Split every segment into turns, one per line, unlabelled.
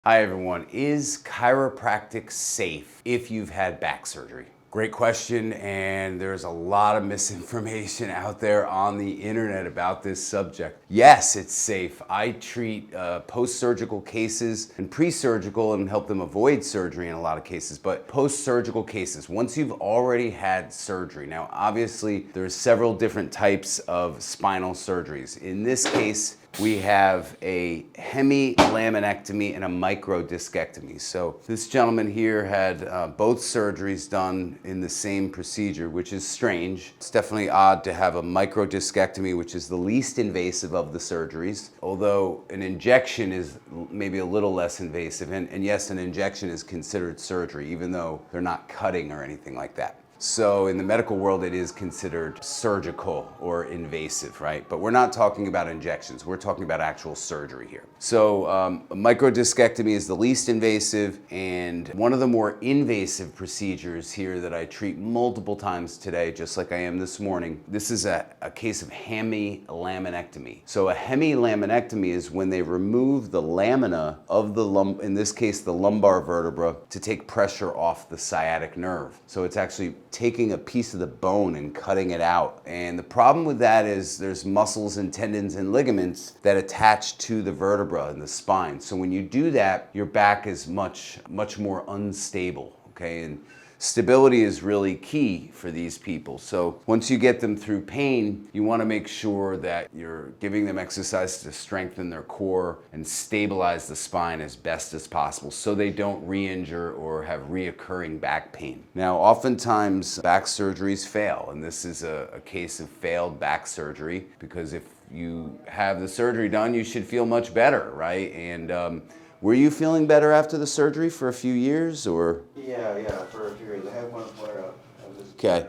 Hi everyone, is chiropractic safe if you've had back surgery? Great question, and there's a lot of misinformation out there on the internet about this subject. Yes, it's safe. I treat post-surgical cases and pre-surgical and help them avoid surgery in a lot of cases, but post-surgical cases, once you've already had surgery. Now, obviously, there's several different types of spinal surgeries. In this case, we have a hemilaminectomy and a microdiscectomy. So this gentleman here had both surgeries done in the same procedure, which is strange. It's definitely odd to have a microdiscectomy, which is the least invasive of the surgeries, although an injection is maybe a little less invasive. And yes, an injection is considered surgery, even though they're not cutting or anything like that. So in the medical world, it is considered surgical or invasive, right? But we're not talking about injections. We're talking about actual surgery here. So a microdiscectomy is the least invasive, and one of the more invasive procedures here that I treat multiple times today, just like I am this morning, this is a case of hemilaminectomy. So a hemilaminectomy is when they remove the lamina of the in this case, the lumbar vertebra, to take pressure off the sciatic nerve. So it's actually taking a piece of the bone and cutting it out. And the problem with that is there's muscles and tendons and ligaments that attach to the vertebra in the spine. So when you do that, your back is much more unstable, okay? And stability is really key for these people. So once you get them through pain, you want to make sure that you're giving them exercise to strengthen their core and stabilize the spine as best as possible so they don't re-injure or have reoccurring back pain. Now, oftentimes back surgeries fail, and this is a case of failed back surgery, because if you have the surgery done, you should feel much better, right? And were you feeling better after the surgery for a few years, or?
Yeah, for a few years. I had one flare up.
Okay.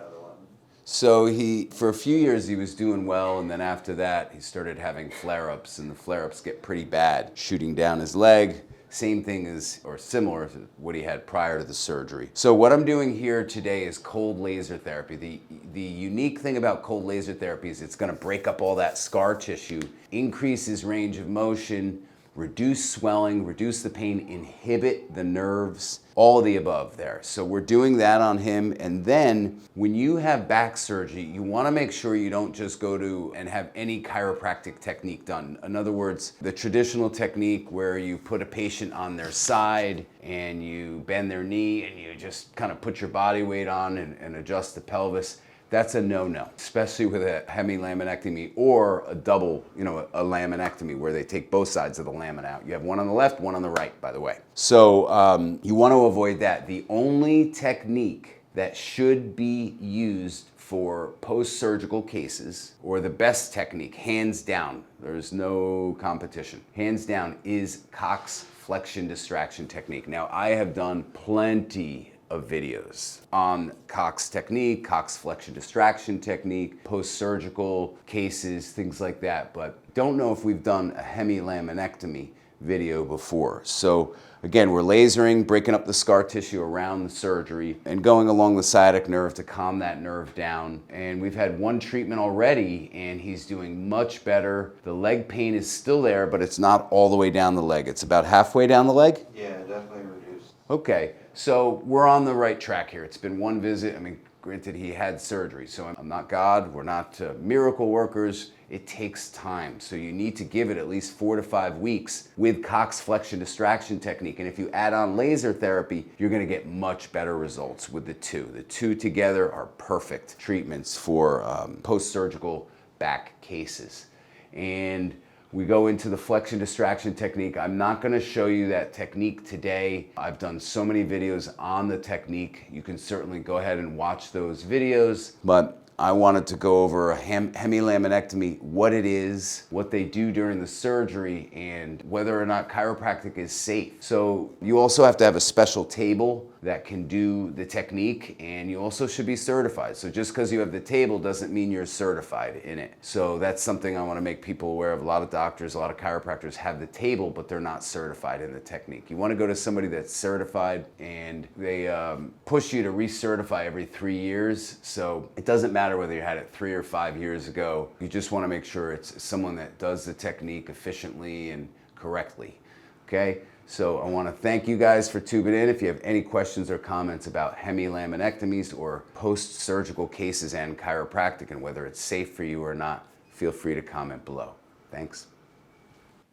So for a few years he was doing well, and then after that he started having flare-ups, and the flare-ups get pretty bad, shooting down his leg. Same thing as, or similar to what he had prior to the surgery. So what I'm doing here today is cold laser therapy. The unique thing about cold laser therapy is it's gonna break up all that scar tissue, increase his range of motion, reduce swelling, reduce the pain, inhibit the nerves, all of the above there. So we're doing that on him. And then when you have back surgery, you wanna make sure you don't just go to and have any chiropractic technique done. In other words, the traditional technique where you put a patient on their side and you bend their knee and you just kind of put your body weight on and adjust the pelvis. That's a no-no, especially with a hemilaminectomy or a double, a laminectomy where they take both sides of the lamina out. You have one on the left, one on the right, by the way. So you want to avoid that. The only technique that should be used for post-surgical cases, or the best technique, hands down, there's no competition, hands down, is Cox flexion distraction technique. Now, I have done plenty of videos on Cox technique, Cox flexion distraction technique, post-surgical cases, things like that, but don't know if we've done a hemilaminectomy video before. So again, we're lasering, breaking up the scar tissue around the surgery and going along the sciatic nerve to calm that nerve down. And we've had one treatment already and he's doing much better. The leg pain is still there, but it's not all the way down the leg. It's about halfway down the leg?
Yeah, definitely reduced.
Okay, so we're on the right track here. It's been one visit. I mean, granted, he had surgery, so I'm not God. We're not miracle workers. It takes time. So you need to give it at least 4 to 5 weeks with Cox flexion distraction technique. And if you add on laser therapy, you're gonna get much better results with the two. The two together are perfect treatments for post-surgical back cases. And we go into the flexion distraction technique. I'm not gonna show you that technique today. I've done so many videos on the technique. You can certainly go ahead and watch those videos, but I wanted to go over a hemilaminectomy, what it is, what they do during the surgery, and whether or not chiropractic is safe. So you also have to have a special table that can do the technique, and you also should be certified. So just because you have the table doesn't mean you're certified in it. So that's something I want to make people aware of. A lot of doctors, a lot of chiropractors have the table, but they're not certified in the technique. You want to go to somebody that's certified, and they push you to recertify every 3 years. So it doesn't matter whether you had it 3 or 5 years ago. You just want to make sure it's someone that does the technique efficiently and correctly. Okay? So I want to thank you guys for tuning in. If you have any questions or comments about hemilaminectomies or post-surgical cases and chiropractic and whether it's safe for you or not, feel free to comment below. Thanks.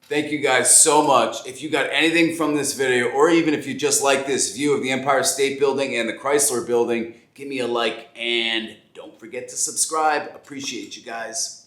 Thank you guys so much. If you got anything from this video, or even if you just like this view of the Empire State Building and the Chrysler Building, give me a like and don't forget to subscribe. Appreciate you guys.